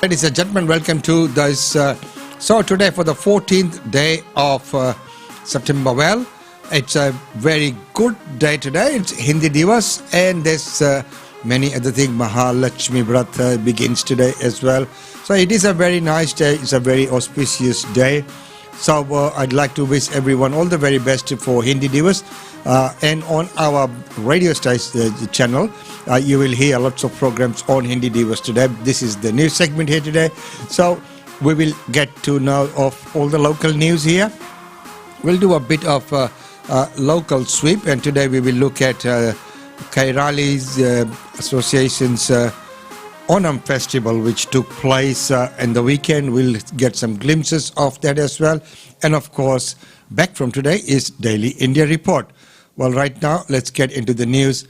Ladies and gentlemen, welcome to this. So today for the 14th day of September. Well, it's a very good day today. It's Hindi Divas, and there's many other things. Mahalakshmi Vrat begins today as well. So it is a very nice day. It's a very auspicious day. So I'd like to wish everyone all the very best for Hindi Divas. And on our radio station channel, you will hear lots of programs on Hindi Divas today. This is the news segment here today. So we will get to know of all the local news here. We'll do a bit of local sweep, and today we will look at Kairali's Association's Onam Festival, which took place in the weekend. We'll get some glimpses of that as well. And of course, back from today is Daily India Report. Well, right now, let's get into the news.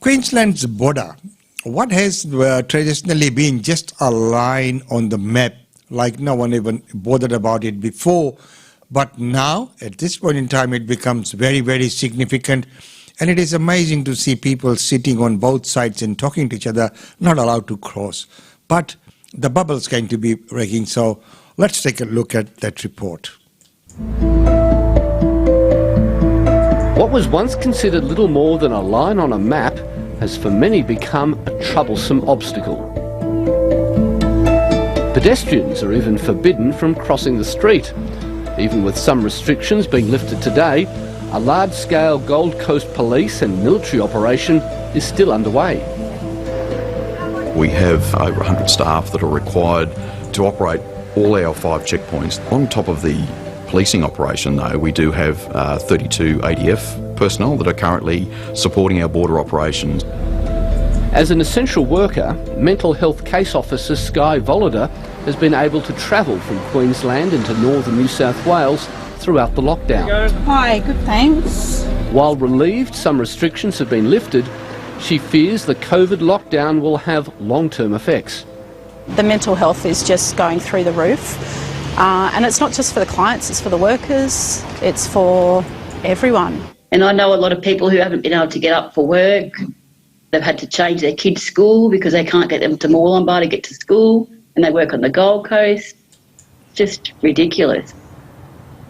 Queensland's border, what has traditionally been just a line on the map, like no one even bothered about it before, but now, at this point in time, it becomes very, very significant, and it is amazing to see people sitting on both sides and talking to each other, not allowed to cross. But the bubble's going to be breaking, so let's take a look at that report. What was once considered little more than a line on a map has for many become a troublesome obstacle. Pedestrians are even forbidden from crossing the street. Even with some restrictions being lifted today, a large-scale Gold Coast police and military operation is still underway. We have over 100 staff that are required to operate all our 5 checkpoints. On top of the policing operation, though, we do have 32 ADF personnel that are currently supporting our border operations. As an essential worker, mental health case officer Sky Volida has been able to travel from Queensland into northern New South Wales throughout the lockdown. Hi, good thanks. While relieved some restrictions have been lifted, she fears the COVID lockdown will have long-term effects. The mental health is just going through the roof. And it's not just for the clients, it's for the workers, it's for everyone. And I know a lot of people who haven't been able to get up for work. They've had to change their kids' school because they can't get them to Mooloolaba to get to school, and they work on the Gold Coast. Just ridiculous.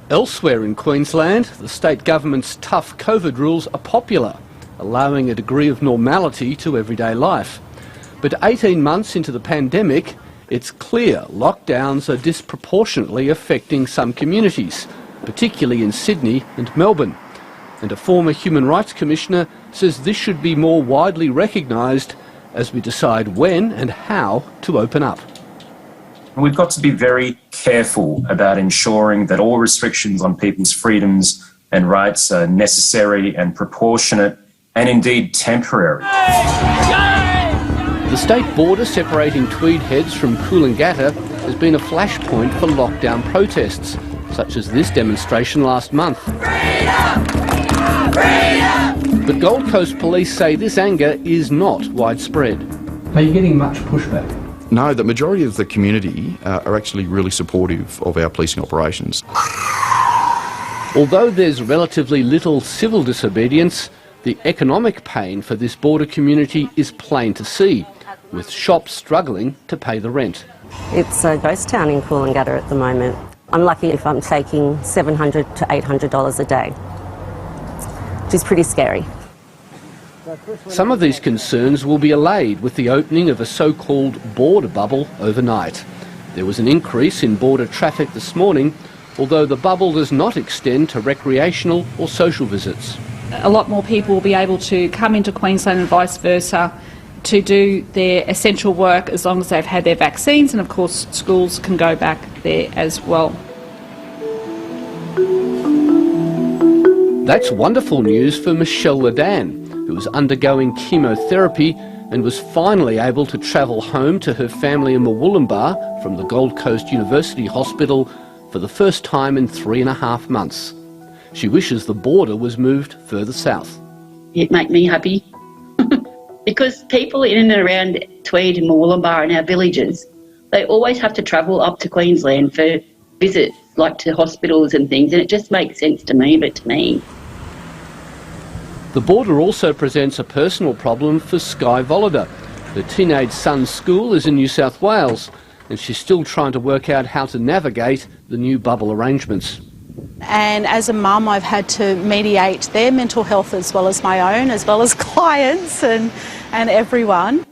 Elsewhere in Queensland, the state government's tough COVID rules are popular, allowing a degree of normality to everyday life. But 18 months into the pandemic, it's clear lockdowns are disproportionately affecting some communities, particularly in Sydney and Melbourne. And a former Human Rights Commissioner says this should be more widely recognised as we decide when and how to open up. We've got to be very careful about ensuring that all restrictions on people's freedoms and rights are necessary and proportionate and indeed temporary. The state border separating Tweed Heads from Coolangatta has been a flashpoint for lockdown protests, such as this demonstration last month. But Gold Coast police say this anger is not widespread. Are you getting much pushback? No, the majority of the community are actually really supportive of our policing operations. Although there's relatively little civil disobedience, the economic pain for this border community is plain to see, with shops struggling to pay the rent. It's a ghost town in Coolangatta at the moment. I'm lucky if I'm taking $700 to $800 a day, which is pretty scary. Some of these concerns will be allayed with the opening of a so-called border bubble overnight. There was an increase in border traffic this morning, although the bubble does not extend to recreational or social visits. A lot more people will be able to come into Queensland and vice versa to do their essential work as long as they've had their vaccines, and of course schools can go back there as well. That's wonderful news for Michelle Ledan, who was undergoing chemotherapy and was finally able to travel home to her family in Murwillumbah from the Gold Coast University Hospital for the first time in 3.5 months. She wishes the border was moved further south. It made me happy because people in and around Tweed and Murwillumbah and our villages, they always have to travel up to Queensland for visits, like to hospitals and things, and it just makes sense to me, but to me. The border also presents a personal problem for Sky Volida. Her teenage son's school is in New South Wales, and she's still trying to work out how to navigate the new bubble arrangements. And as a mum, I've had to mediate their mental health as well as my own, as well as clients and everyone.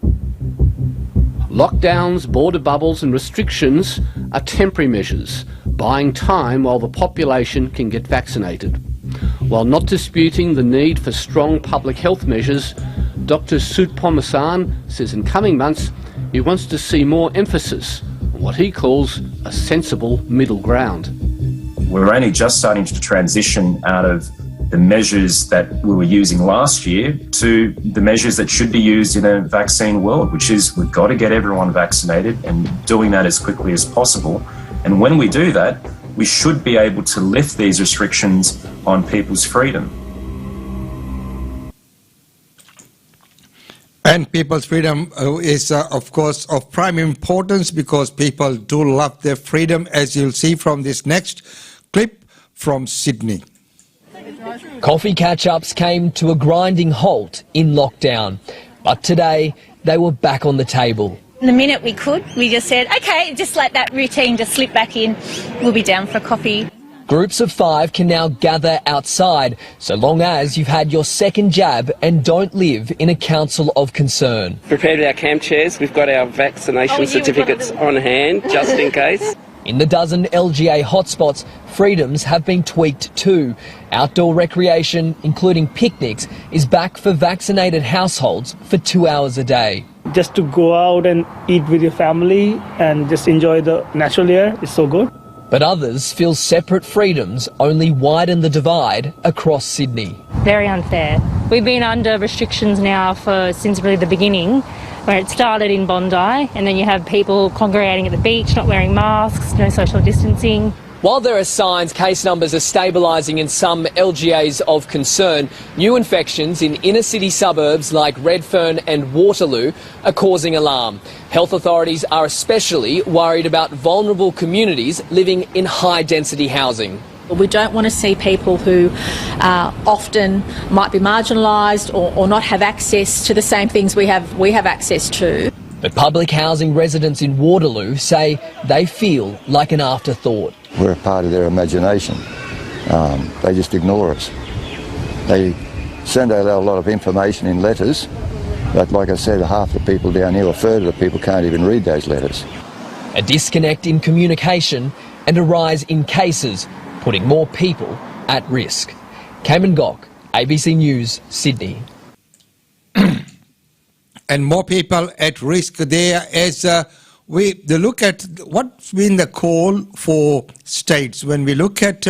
Lockdowns, border bubbles and restrictions are temporary measures, buying time while the population can get vaccinated. While not disputing the need for strong public health measures, Dr. Soutphommasane says in coming months he wants to see more emphasis on what he calls a sensible middle ground. We're only just starting to transition out of the measures that we were using last year to the measures that should be used in a vaccine world, which is we've got to get everyone vaccinated and doing that as quickly as possible. And when we do that, we should be able to lift these restrictions on people's freedom. And people's freedom is, of course, of prime importance because people do love their freedom, as you'll see from this next clip from Sydney. Coffee catch-ups came to a grinding halt in lockdown, but today they were back on the table. The minute we could, we just said, OK, just let that routine just slip back in. We'll be down for a coffee. Groups of 5 can now gather outside, so long as you've had your second jab and don't live in a council of concern. Prepared our camp chairs, we've got our vaccination certificates on hand, just in case. In the dozen LGA hotspots, freedoms have been tweaked too. Outdoor recreation, including picnics, is back for vaccinated households for 2 hours a day. Just to go out and eat with your family and just enjoy the natural air is so good. But others feel separate freedoms only widen the divide across Sydney. Very unfair. We've been under restrictions now since really the beginning, where it started in Bondi, and then you have people congregating at the beach, not wearing masks, no social distancing. While there are signs case numbers are stabilising in some LGAs of concern, new infections in inner city suburbs like Redfern and Waterloo are causing alarm. Health authorities are especially worried about vulnerable communities living in high-density housing. We don't want to see people who often might be marginalised or not have access to the same things we have access to. But public housing residents in Waterloo say they feel like an afterthought. We're a part of their imagination. They just ignore us. They send out a lot of information in letters, but like I said, half the people down here, or a third of the people, can't even read those letters. A disconnect in communication and a rise in cases, putting more people at risk. Cayman Gok, ABC News, Sydney. And more people at risk there as we look at what's been the call for states when we look at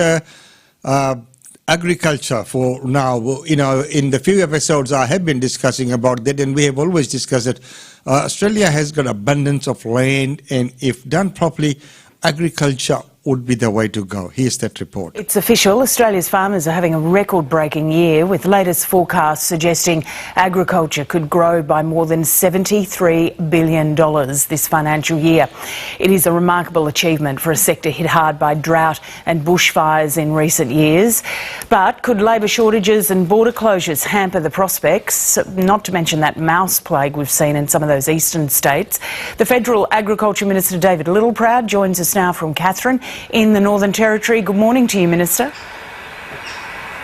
agriculture for now. You know, in the few episodes I have been discussing about that, and we have always discussed it. Australia has got abundance of land, and if done properly, agriculture would be the way to go. Here's that report. It's official. Australia's farmers are having a record-breaking year, with latest forecasts suggesting agriculture could grow by more than $73 billion this financial year. It is a remarkable achievement for a sector hit hard by drought and bushfires in recent years. But could labour shortages and border closures hamper the prospects? Not to mention that mouse plague we've seen in some of those eastern states. The Federal Agriculture Minister David Littleproud joins us now from Katherine. in the Northern Territory. Good morning to you, Minister.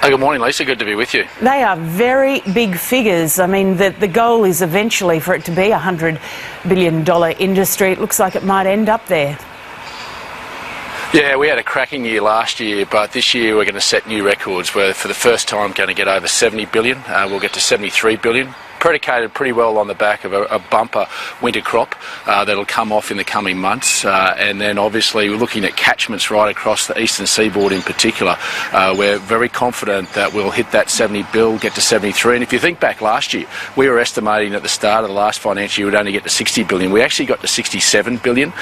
Good morning, Lisa. Good to be with you. They are very big figures. I mean, the goal is eventually for it to be a $100 billion industry. It looks like it might end up there. Yeah, we had a cracking year last year, but this year we're going to set new records. We're, for the first time, going to get over $70 billion. We'll get to $73 billion. Predicated pretty well on the back of a bumper winter crop that'll come off in the coming months, and then obviously we're looking at catchments right across the eastern seaboard in particular. We're very confident that we'll hit that 70 bill, get to 73, and if you think back last year, we were estimating at the start of the last financial year we'd only get to 60 billion. We actually got to 67 billion.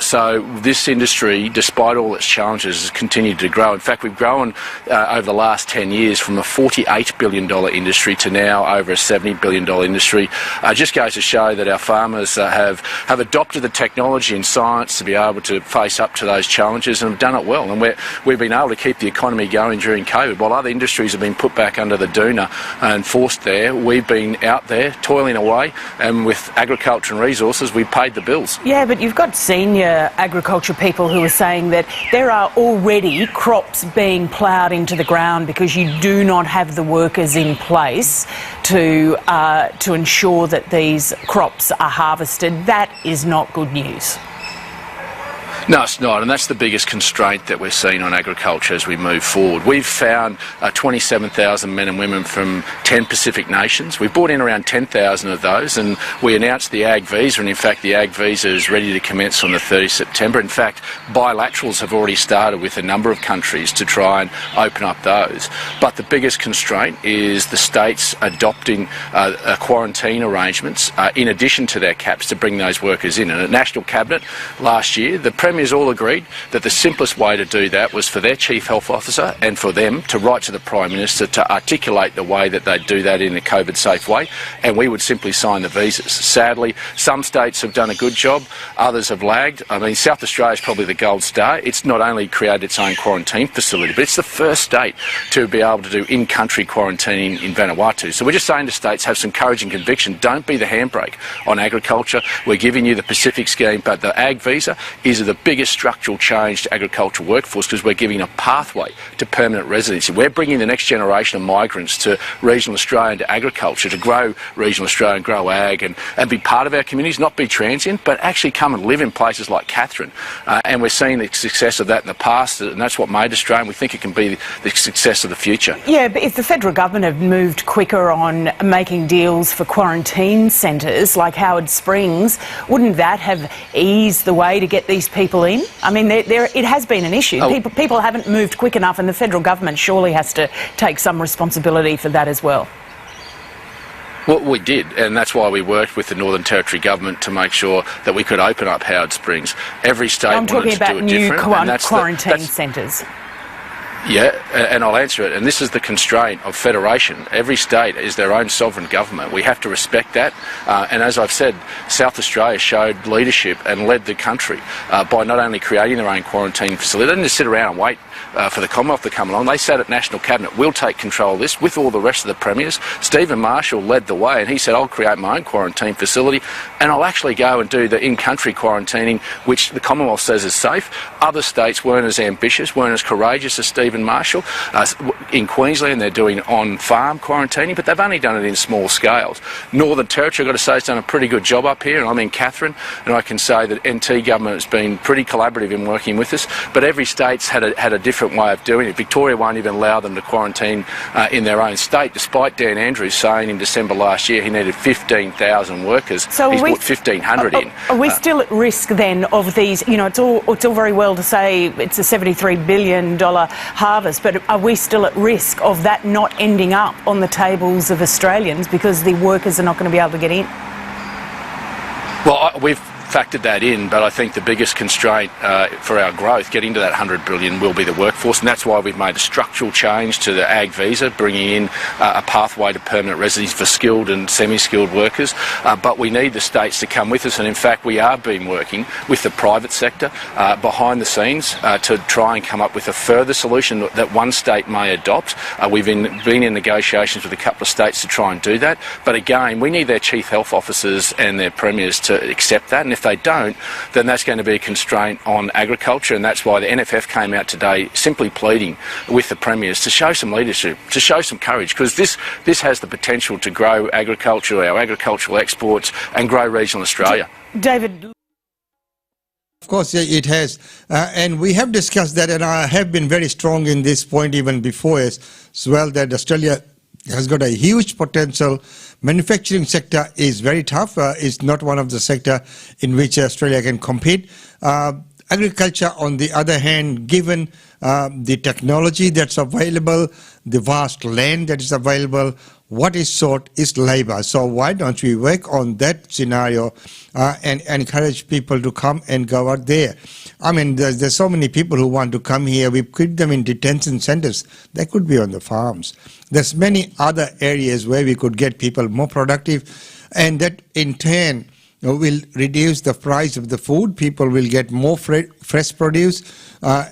So this industry, despite all its challenges, has continued to grow. In fact, we've grown over the last 10 years from a $48 billion industry to now over a $70 billion industry. Just goes to show that our farmers have adopted the technology and science to be able to face up to those challenges and have done it well. And we've been able to keep the economy going during COVID. While other industries have been put back under the doona and forced there, we've been out there toiling away, and with agriculture and resources, we've paid the bills. Yeah, but you've got senior agriculture people who are saying that there are already crops being ploughed into the ground because you do not have the workers in place to ensure that these crops are harvested. That is not good news. No, it's not, and that's the biggest constraint that we're seeing on agriculture as we move forward. We've found 27,000 men and women from 10 Pacific nations. We've brought in around 10,000 of those, and we announced the Ag Visa, and in fact the Ag Visa is ready to commence on the 30th September. In fact, bilaterals have already started with a number of countries to try and open up those. But the biggest constraint is the states adopting quarantine arrangements in addition to their caps to bring those workers in. And at National Cabinet last year, the Premiers all agreed that the simplest way to do that was for their Chief Health Officer and for them to write to the Prime Minister to articulate the way that they'd do that in a COVID-safe way, and we would simply sign the visas. Sadly, some states have done a good job, others have lagged. I mean, South Australia is probably the gold star. It's not only created its own quarantine facility, but it's the first state to be able to do in-country quarantining in Vanuatu. So we're just saying to states, have some courage and conviction. Don't be the handbrake on agriculture. We're giving you the Pacific scheme, but the Ag Visa is the biggest structural change to agricultural workforce because we're giving a pathway to permanent residency. We're bringing the next generation of migrants to regional Australia and to agriculture to grow regional Australia and grow ag and be part of our communities, not be transient, but actually come and live in places like Katherine. And we're seeing the success of that in the past, and that's what made Australia, and we think it can be the success of the future. Yeah, but if the federal government had moved quicker on making deals for quarantine centres like Howard Springs, wouldn't that have eased the way to get these people in? I mean, it has been an issue. People haven't moved quick enough, and the federal government surely has to take some responsibility for that as well. Well, we did, and that's why we worked with the Northern Territory government to make sure that we could open up Howard Springs. Every state wanted to do it different. I'm talking about new quarantine centres. Yeah, and I'll answer it. And this is the constraint of federation. Every state is their own sovereign government. We have to respect that. And as I've said, South Australia showed leadership and led the country by not only creating their own quarantine facility. They didn't just sit around and wait for the Commonwealth to come along. They sat at National Cabinet, we'll take control of this with all the rest of the premiers. Stephen Marshall led the way, and he said, I'll create my own quarantine facility and I'll actually go and do the in-country quarantining, which the Commonwealth says is safe. Other states weren't as ambitious, weren't as courageous as Stephen Marshall. In Queensland, they're doing on-farm quarantining, but they've only done it in small scales. Northern Territory, I've got to say, has done a pretty good job up here, and I'm in Katherine, and I can say that NT government has been pretty collaborative in working with us, but every state's had a different way of doing it. Victoria won't even allow them to quarantine in their own state, despite Dan Andrews saying in December last year he needed 15,000 workers. So he's brought 1,500 in. Are we still at risk then of these, you know, it's all very well to say it's a $73 billion harvest, but are we still at risk of that not ending up on the tables of Australians because the workers are not going to be able to get in? Well, we've factored that in, but I think the biggest constraint for our growth, getting to that $100 billion, will be the workforce, and that's why we've made a structural change to the Ag Visa, bringing in a pathway to permanent residency for skilled and semi-skilled workers. But we need the states to come with us, and in fact we have been working with the private sector behind the scenes to try and come up with a further solution that one state may adopt. We've been in negotiations with a couple of states to try and do that, but again, we need their chief health officers and their premiers to accept that, and if they don't, then that's going to be a constraint on agriculture, and that's why the NFF came out today simply pleading with the premiers to show some leadership, to show some courage, because this has the potential to grow agriculture, our agricultural exports, and grow regional Australia. David. Of course, it has, and we have discussed that, and I have been very strong in this point even before as well, that Australia has got a huge potential. Manufacturing sector is very tough. It's not one of the sector in which Australia can compete. Agriculture, on the other hand, given the technology that's available, the vast land that is available, what is sought is labour. So why don't we work on that scenario and encourage people to come and go out there? I mean, there's so many people who want to come here. We keep them in detention centres. They could be on the farms. There's many other areas where we could get people more productive, and that in turn will reduce the price of the food. People will get more fresh produce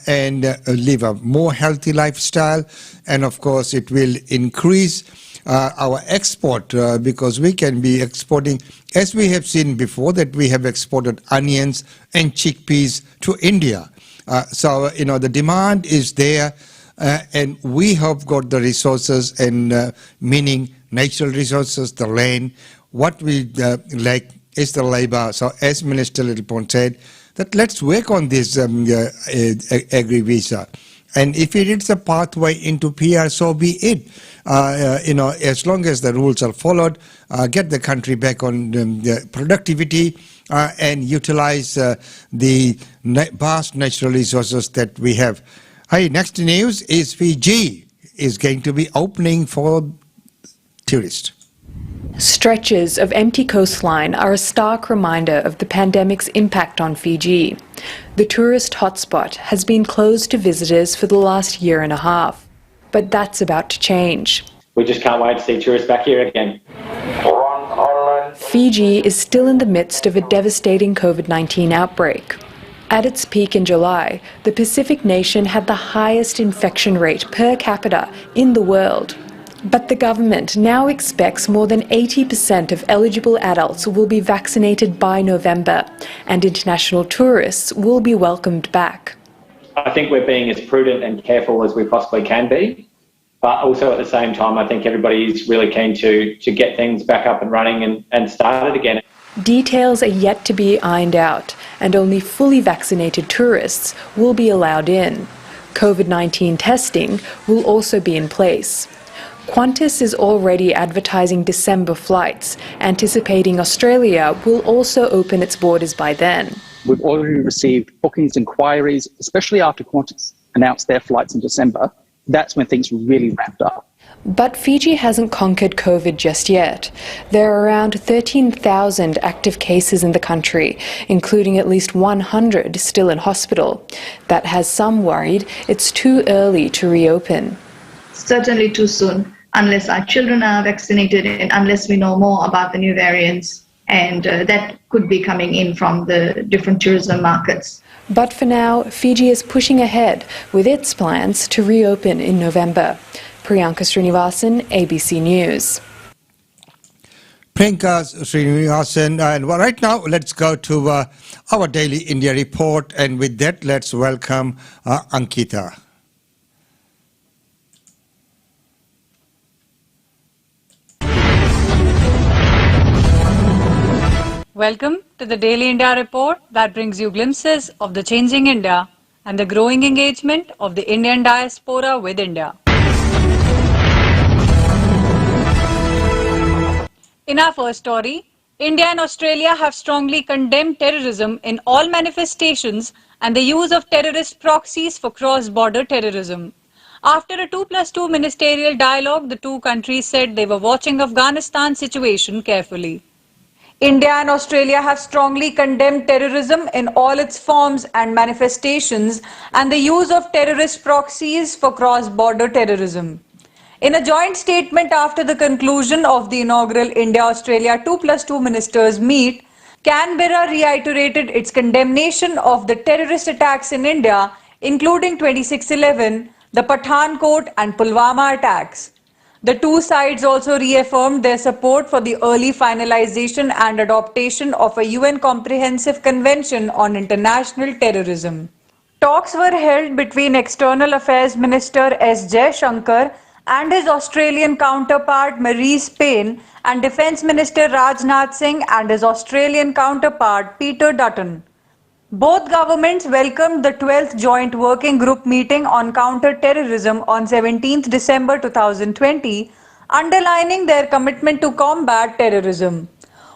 and live a more healthy lifestyle. And of course, it will increase our export because we can be exporting, as we have seen before, that we have exported onions and chickpeas to India. So, the demand is there, and we have got the resources, and meaning natural resources, the land. What we lack is the labour. So, as Minister Littlepond said, that let's work on this agri-visa. And if it is a pathway into PR, so be it. As long as the rules are followed, get the country back on productivity and utilize the vast natural resources that we have. Hey, next news is Fiji is going to be opening for tourists. Stretches of empty coastline are a stark reminder of the pandemic's impact on Fiji. The tourist hotspot has been closed to visitors for the last year and a half, but that's about to change. We just can't wait to see tourists back here again. Fiji is still in the midst of a devastating COVID-19 outbreak. At its peak in July, the Pacific nation had the highest infection rate per capita in the world. But the government now expects more than 80% of eligible adults will be vaccinated by November, and international tourists will be welcomed back. I think we're being as prudent and careful as we possibly can be, but also at the same time, I think everybody is really keen to get things back up and running and started again. Details are yet to be ironed out, and only fully vaccinated tourists will be allowed in. COVID-19 testing will also be in place. Qantas is already advertising December flights, anticipating Australia will also open its borders by then. We've already received bookings inquiries, especially after Qantas announced their flights in December. That's when things really ramped up. But Fiji hasn't conquered COVID just yet. There are around 13,000 active cases in the country, including at least 100 still in hospital. That has some worried it's too early to reopen. Certainly too soon, unless our children are vaccinated and unless we know more about the new variants, and that could be coming in from the different tourism markets. But for now, Fiji is pushing ahead with its plans to reopen in November. Priyanka Srinivasan, ABC News. Priyanka Srinivasan, and right now let's go to our Daily India report, and with that let's welcome Ankita. Welcome to the Daily India report that brings you glimpses of the changing India and the growing engagement of the Indian diaspora with India. In our first story, India and Australia have strongly condemned terrorism in all manifestations and the use of terrorist proxies for cross-border terrorism. After a 2+2 ministerial dialogue, the two countries said they were watching Afghanistan's situation carefully. India and Australia have strongly condemned terrorism in all its forms and manifestations and the use of terrorist proxies for cross-border terrorism. In a joint statement after the conclusion of the inaugural India-Australia 2+2 ministers meet, Canberra reiterated its condemnation of the terrorist attacks in India, including 26/11, the Pathankot and Pulwama attacks. The two sides also reaffirmed their support for the early finalization and adoption of a UN Comprehensive Convention on International Terrorism. Talks were held between External Affairs Minister S. Jaishankar and his Australian counterpart Marise Payne and Defence Minister Rajnath Singh and his Australian counterpart Peter Dutton. Both governments welcomed the 12th Joint Working Group meeting on counter-terrorism on 17th December 2020, underlining their commitment to combat terrorism.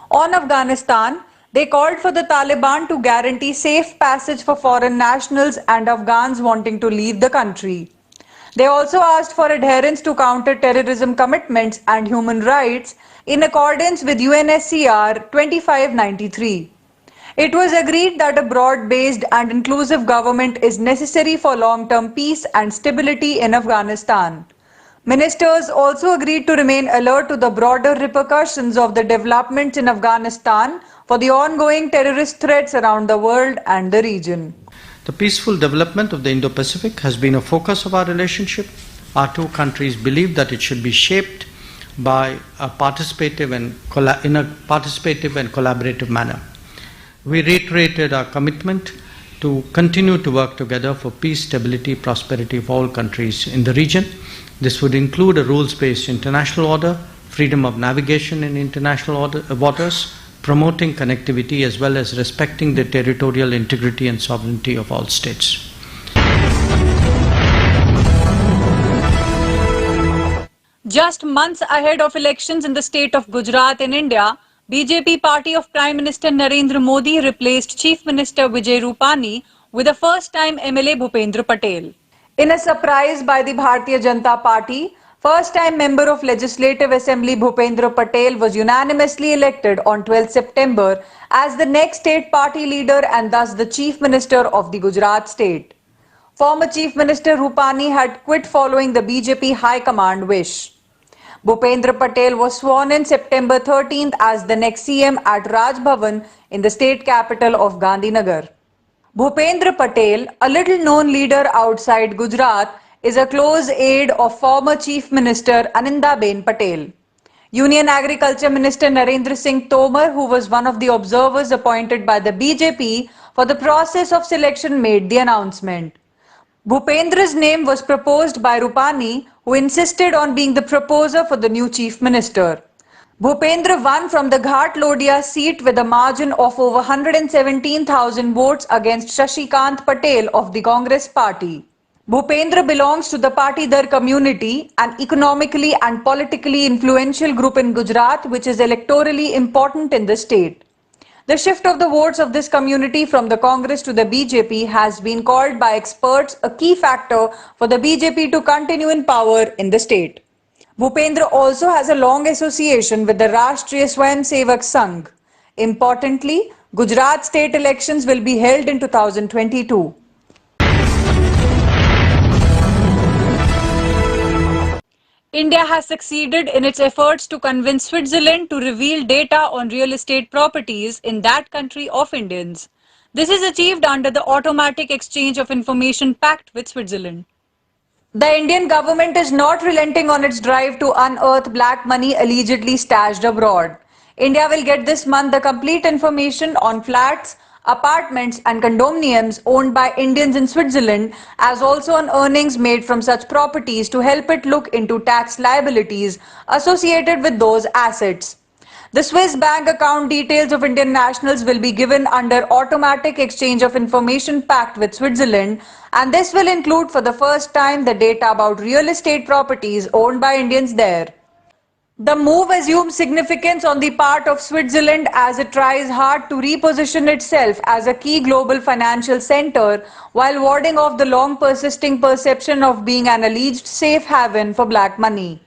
On Afghanistan, they called for the Taliban to guarantee safe passage for foreign nationals and Afghans wanting to leave the country. They also asked for adherence to counter-terrorism commitments and human rights in accordance with UNSCR 2593. It was agreed that a broad-based and inclusive government is necessary for long-term peace and stability in Afghanistan. Ministers also agreed to remain alert to the broader repercussions of the developments in Afghanistan for the ongoing terrorist threats around the world and the region. The peaceful development of the Indo-Pacific has been a focus of our relationship. Our two countries believe that it should be shaped by a participative and collaborative manner. We reiterated our commitment to continue to work together for peace, stability, prosperity of all countries in the region. This would include a rules-based international order, freedom of navigation in international waters, promoting connectivity as well as respecting the territorial integrity and sovereignty of all states. Just months ahead of elections in the state of Gujarat in India, BJP party of Prime Minister Narendra Modi replaced Chief Minister Vijay Rupani with a first-time MLA Bhupendra Patel. In a surprise by the Bharatiya Janata Party, first-time member of Legislative Assembly Bhupendra Patel was unanimously elected on 12 September as the next state party leader and thus the Chief Minister of the Gujarat state. Former Chief Minister Rupani had quit following the BJP High Command wish. Bhupendra Patel was sworn in September 13th as the next CM at Raj Bhavan in the state capital of Gandhinagar. Bhupendra Patel, a little-known leader outside Gujarat, is a close aide of former Chief Minister Anindaben Patel. Union Agriculture Minister Narendra Singh Tomar, who was one of the observers appointed by the BJP for the process of selection, made the announcement. Bhupendra's name was proposed by Rupani, who insisted on being the proposer for the new Chief Minister. Bhupendra won from the Ghat Lodhia seat with a margin of over 117,000 votes against Shashikant Patel of the Congress party. Bhupendra belongs to the Patidar community, an economically and politically influential group in Gujarat which is electorally important in the state. The shift of the votes of this community from the Congress to the BJP has been called by experts a key factor for the BJP to continue in power in the state. Bhupendra also has a long association with the Rashtriya Swayamsevak Sangh. Importantly, Gujarat state elections will be held in 2022. India has succeeded in its efforts to convince Switzerland to reveal data on real estate properties in that country of Indians. This is achieved under the Automatic Exchange of Information Pact with Switzerland. The Indian government is not relenting on its drive to unearth black money allegedly stashed abroad. India will get this month the complete information on flats, apartments and condominiums owned by Indians in Switzerland, as also on earnings made from such properties to help it look into tax liabilities associated with those assets. The Swiss bank account details of Indian nationals will be given under Automatic Exchange of Information Pact with Switzerland, and this will include for the first time the data about real estate properties owned by Indians there. The move assumes significance on the part of Switzerland as it tries hard to reposition itself as a key global financial center while warding off the long persisting perception of being an alleged safe haven for black money.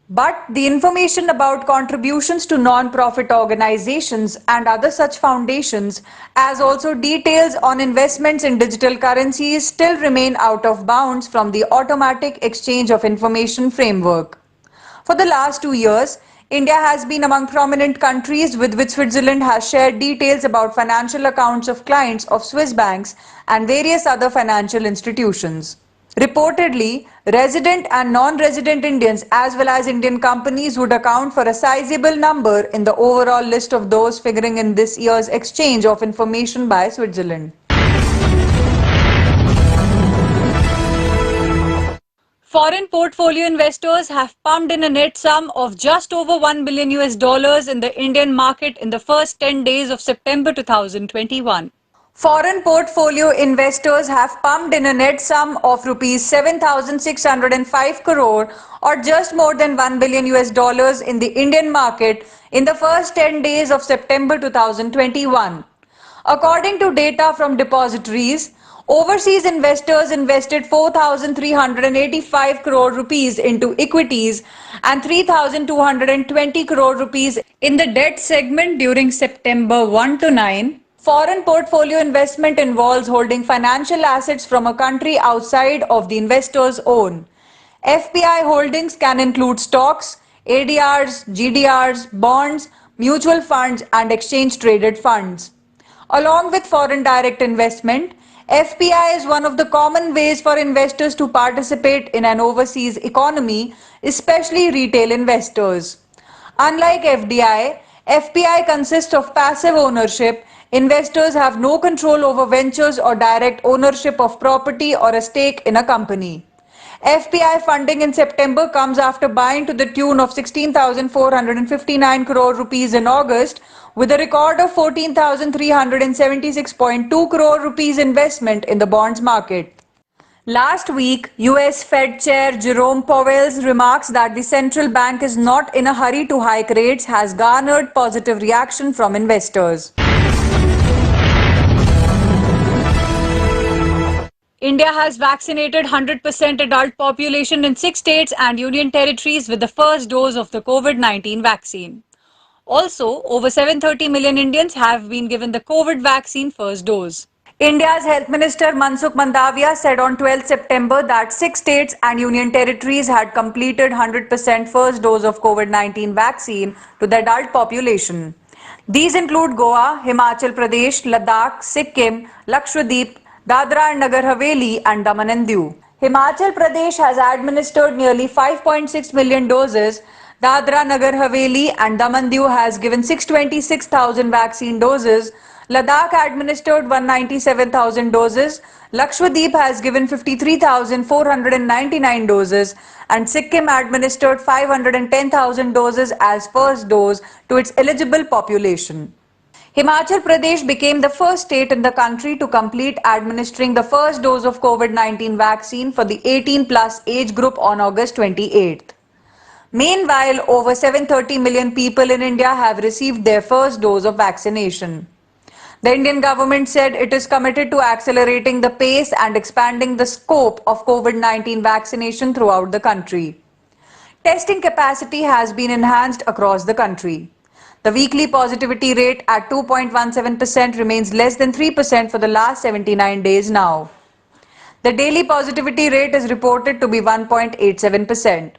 But the information about contributions to non-profit organizations and other such foundations, as also details on investments in digital currencies, still remain out of bounds from the Automatic Exchange of Information framework. For the last 2 years, India has been among prominent countries with which Switzerland has shared details about financial accounts of clients of Swiss banks and various other financial institutions. Reportedly, resident and non-resident Indians as well as Indian companies would account for a sizable number in the overall list of those figuring in this year's exchange of information by Switzerland. Foreign portfolio investors have pumped in a net sum of just over $1 billion in the Indian market in the first 10 days of September 2021. Foreign portfolio investors have pumped in a net sum of rupees 7,605 crore or just more than $1 billion in the Indian market in the first 10 days of September 2021. According to data from depositories, overseas investors invested 4,385 crore rupees into equities and 3,220 crore rupees in the debt segment during September 1 to 9. Foreign portfolio investment involves holding financial assets from a country outside of the investor's own. FPI holdings can include stocks, ADRs, GDRs, bonds, mutual funds and exchange-traded funds. Along with foreign direct investment, FPI is one of the common ways for investors to participate in an overseas economy, especially retail investors. Unlike FDI, FPI consists of passive ownership. Investors have no control over ventures or direct ownership of property or a stake in a company. FPI funding in September comes after buying to the tune of 16,459 crore rupees in August, with a record of 14,376.2 crore rupees investment in the bonds market. Last week, US Fed Chair Jerome Powell's remarks that the central bank is not in a hurry to hike rates has garnered positive reaction from investors. India has vaccinated 100% adult population in 6 states and union territories with the first dose of the COVID-19 vaccine. Also, over 730 million Indians have been given the COVID vaccine first dose. India's Health Minister Mansukh Mandavia said on 12 September that 6 states and union territories had completed 100% first dose of COVID-19 vaccine to the adult population. These include Goa, Himachal Pradesh, Ladakh, Sikkim, Lakshadweep, Dadra and Nagar Haveli and Daman and Diu. Himachal Pradesh has administered nearly 5.6 million doses. Dadra, Nagar Haveli and Daman Diu has given 626,000 vaccine doses. Ladakh administered 197,000 doses. Lakshadweep has given 53,499 doses and Sikkim administered 510,000 doses as first dose to its eligible population. Himachal Pradesh became the first state in the country to complete administering the first dose of COVID-19 vaccine for the 18+ age group on August 28th. Meanwhile, over 730 million people in India have received their first dose of vaccination. The Indian government said it is committed to accelerating the pace and expanding the scope of COVID-19 vaccination throughout the country. Testing capacity has been enhanced across the country. The weekly positivity rate at 2.17% remains less than 3% for the last 79 days now. The daily positivity rate is reported to be 1.87%.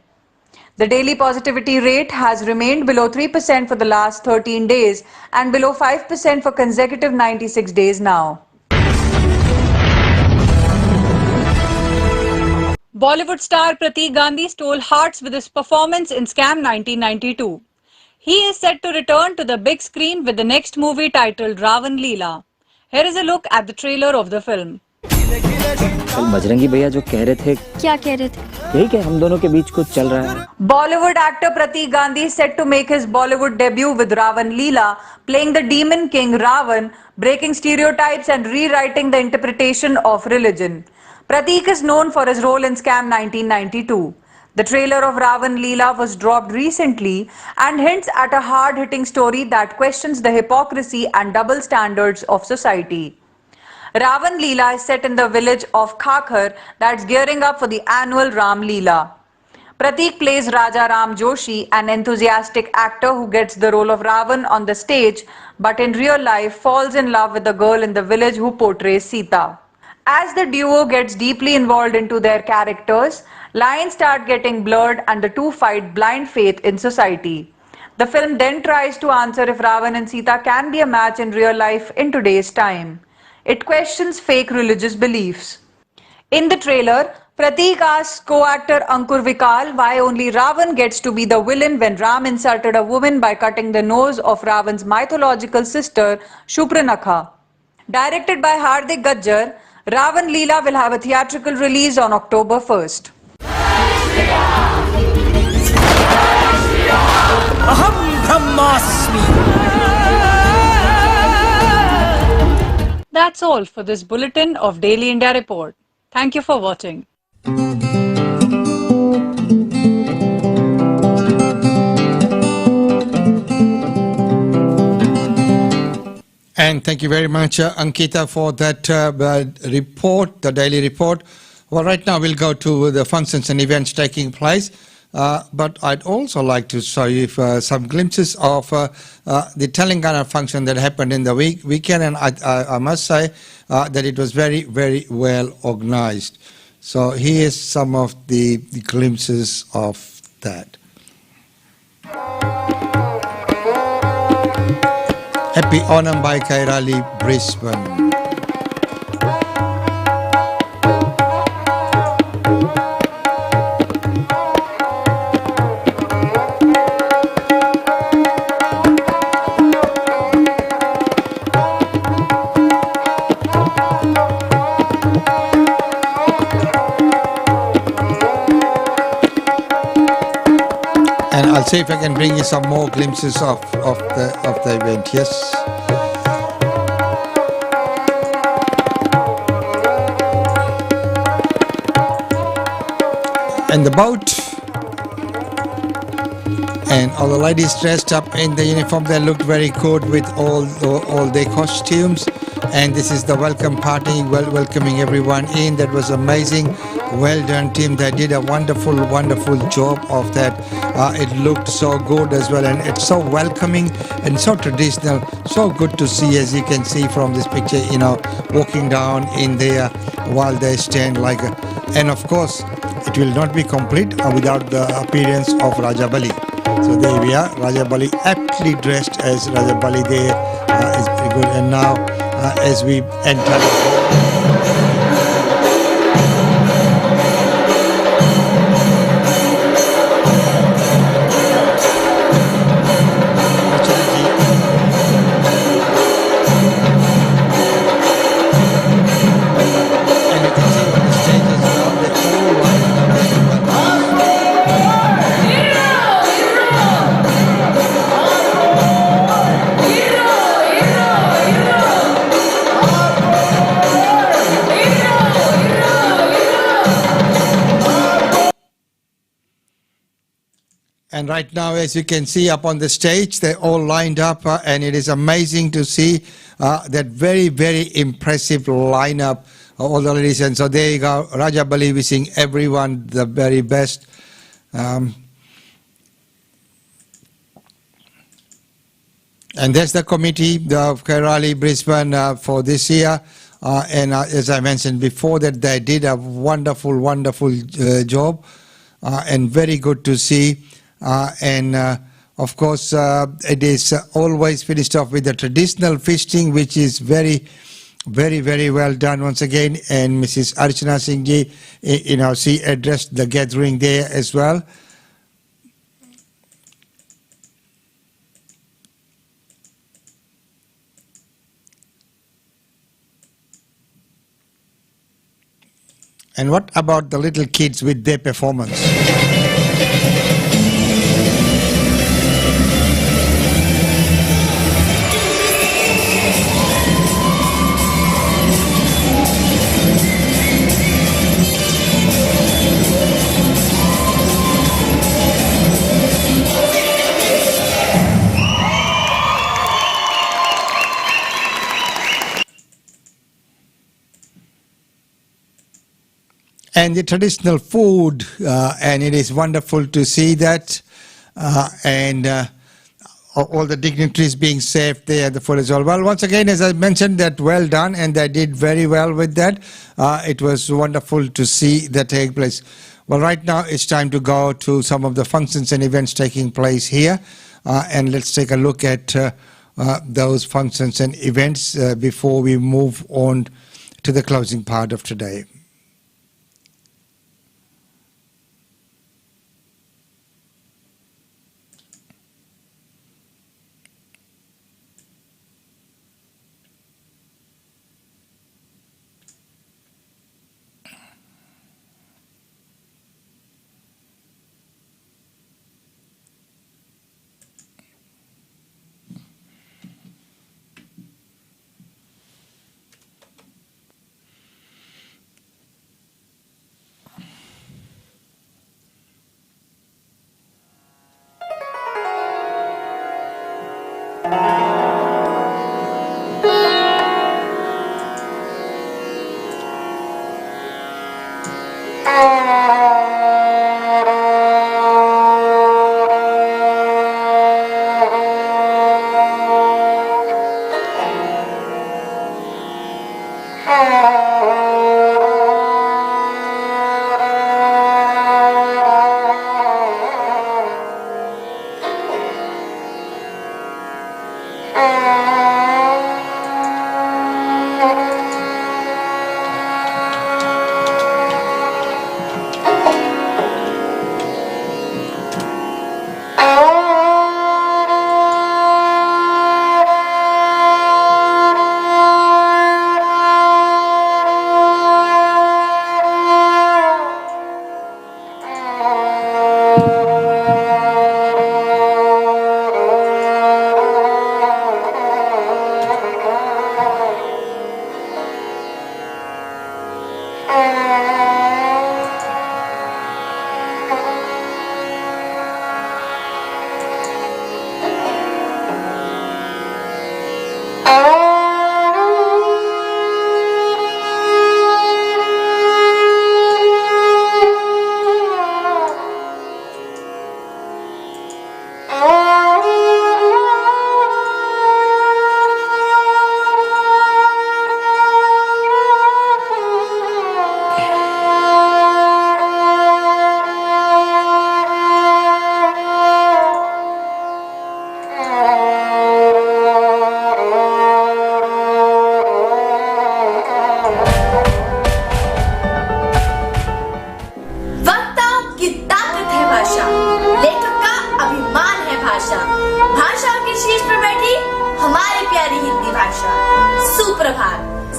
The daily positivity rate has remained below 3% for the last 13 days and below 5% for consecutive 96 days now. Bollywood star Prateek Gandhi stole hearts with his performance in Scam 1992. He is set to return to the big screen with the next movie titled Ravan Leela. Here is a look at the trailer of the film. Bajrangi भैया जो कह रहे थे क्या कह रहे थे यही कि हम दोनों के बीच कुछ चल रहा है. Bollywood actor Prateek Gandhi is set to make his Bollywood debut with Ravan Leela, playing the demon king Ravan, breaking stereotypes and rewriting the interpretation of religion. Prateek is known for his role in Scam 1992. The trailer of Ravan Leela was dropped recently and hints at a hard-hitting story that questions the hypocrisy and double standards of society. Ravan Leela is set in the village of Khakhar that's gearing up for the annual Ram Leela. Prateek plays Raja Ram Joshi, an enthusiastic actor who gets the role of Ravan on the stage but in real life falls in love with the girl in the village who portrays Sita. As the duo gets deeply involved into their characters, lines start getting blurred and the two fight blind faith in society. The film then tries to answer if Ravan and Sita can be a match in real life in today's time. It questions fake religious beliefs. In the trailer, Prateek asks co-actor Ankur Vikal why only Ravan gets to be the villain when Ram insulted a woman by cutting the nose of Ravan's mythological sister Shupranakha. Directed by Hardik Gajjar, Ravan Leela will have a theatrical release on October 1st. That's all for this bulletin of Daily India Report. Thank you for watching. And thank you very much, Ankita, for that report, the daily report. Well, right now we'll go to the functions and events taking place. But I'd also like to show you some glimpses of the Telangana function that happened in the weekend. And I must say that it was very, very well organized. So here's some of the glimpses of that. Happy Onam by Kairali, Brisbane. And I'll see if I can bring you some more glimpses of the event. Yes. And the boat, and all the ladies dressed up in the uniform. They looked very good with all their costumes. And this is the welcome party, welcoming everyone in. That was amazing. Well done, team. They did a wonderful, wonderful job of that. It looked so good as well, and it's so welcoming and so traditional. So good to see, as you can see from this picture, walking down in there while they stand like and of course, it will not be complete without the appearance of Rajabali. So there we are, Rajabali aptly dressed as Rajabali there is very good. And now as we enter And right now, as you can see up on the stage, they're all lined up, and it is amazing to see that very, very impressive lineup, all the ladies. And so there you go, Rajabali wishing everyone the very best. And that's the committee of Kairali Brisbane for this year. And as I mentioned before, that they did a wonderful, wonderful job, and very good to see. Of course, it is always finished off with the traditional feasting, which is very, very, very well done once again. And Mrs. Archana Singh ji, she addressed the gathering there as well. And what about the little kids with their performance? And the traditional food, and it is wonderful to see that, and all the dignitaries being served there, the food as well. Well, once again, as I mentioned, that well done, and they did very well with that. It was wonderful to see that take place. Well, right now it's time to go to some of the functions and events taking place here, and let's take a look at those functions and events before we move on to the closing part of today.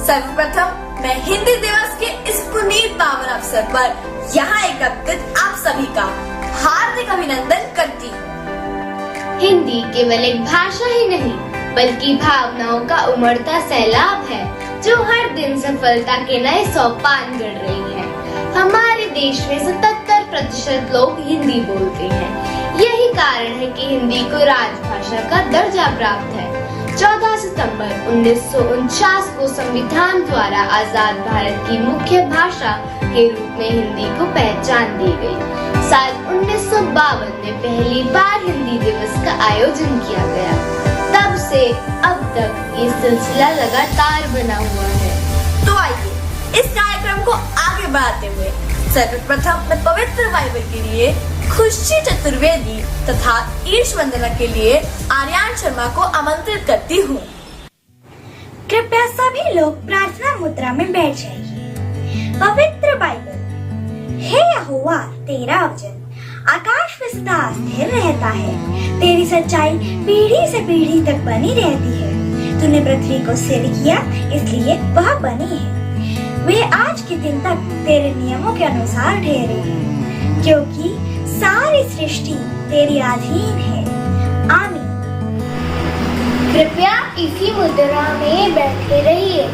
सर्वप्रथम मैं हिंदी दिवस के इस पुनीत पावन अवसर पर यहाँ एकत्रित आप सभी का हार्दिक अभिनंदन करती हूँ। हिंदी केवल एक भाषा ही नहीं बल्कि भावनाओं का उमड़ता सैलाब है जो हर दिन सफलता के नए सोपान गढ़ रही है। हमारे देश में 77% लोग हिंदी बोलते हैं। यही कारण है कि हिंदी को राजभाषा का दर्जा प्राप्त है। 14 सितंबर 1949 को संविधान द्वारा आजाद भारत की मुख्य भाषा के रूप में हिंदी को पहचान दी गई। साल 1952 में पहली बार हिंदी दिवस का आयोजन किया गया। तब से अब तक ये सिलसिला लगातार बना हुआ है। तो आइए इस कार्यक्रम को आगे बढ़ाते हुए सर्वप्रथम मैं पवित्र बाइबल के लिए खुशी चतुर्वेदी तथा ईश वंदना के लिए आर्यन शर्मा को आमंत्रित करती हूँ। कृपया सभी लोग प्रार्थना मुद्रा में बैठ जाइए। पवित्र बाइबल। हे यहोवा, तेरा वचन आकाश में सदा स्थिर रहता है। तेरी सच्चाई पीढ़ी से पीढ़ी तक बनी रहती है। तूने पृथ्वी को सिर किया, इसलिए वह बनी है। वे आज के दिन तक तेरे नियमों के अनुसार ठहरे हैं, क्योंकि सारी सृष्टि तेरी अधीन है। आमीन। कृपया इसी मुद्रा में बैठे रहिए।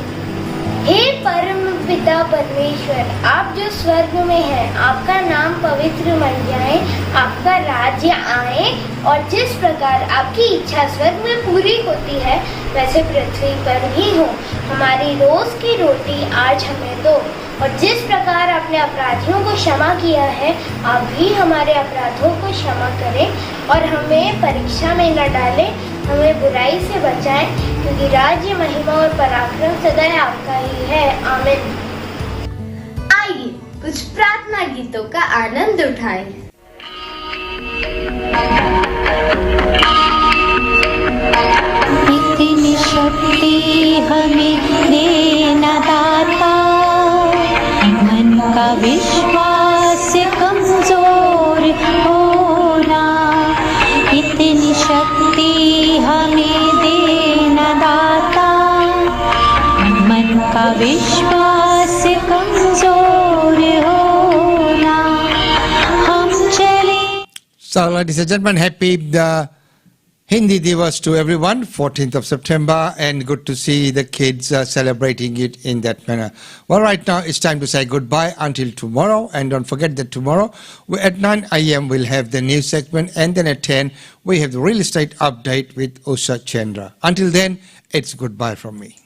हे परम पिता परमेश्वर, आप जो स्वर्ग में हैं, आपका नाम पवित्र बन जाए, आपका राज्य आए और जिस प्रकार आपकी इच्छा स्वर्ग में पूरी होती है वैसे पृथ्वी पर भी हो। हमारी रोज की रोटी आज हमें दो और जिस प्रकार आपने अपराधियों को क्षमा किया है आप भी हमारे अपराधों को क्षमा करें और हमें परीक्षा में न डालें, हमें बुराई से बचाएं, क्योंकि राज्य, महिमा और पराक्रम सदा आपका ही है। आमीन। आइए कुछ प्रार्थना गीतों का आनंद उठाएं। इतनी शक्ति हमें देना दाता, मन का विश्वास कमजोर होना। इतनी शक्ति हमें देना दाता, मन का विश्वास कमजोर होना। हम चले। So, ladies and gentlemen, happy Hindi Divas to everyone, 14th of September, and good to see the kids celebrating it in that manner. Well, right now it's time to say goodbye until tomorrow, and don't forget that tomorrow at 9 a.m. we'll have the news segment, and then at 10 we have the real estate update with Usha Chandra. Until then, it's goodbye from me.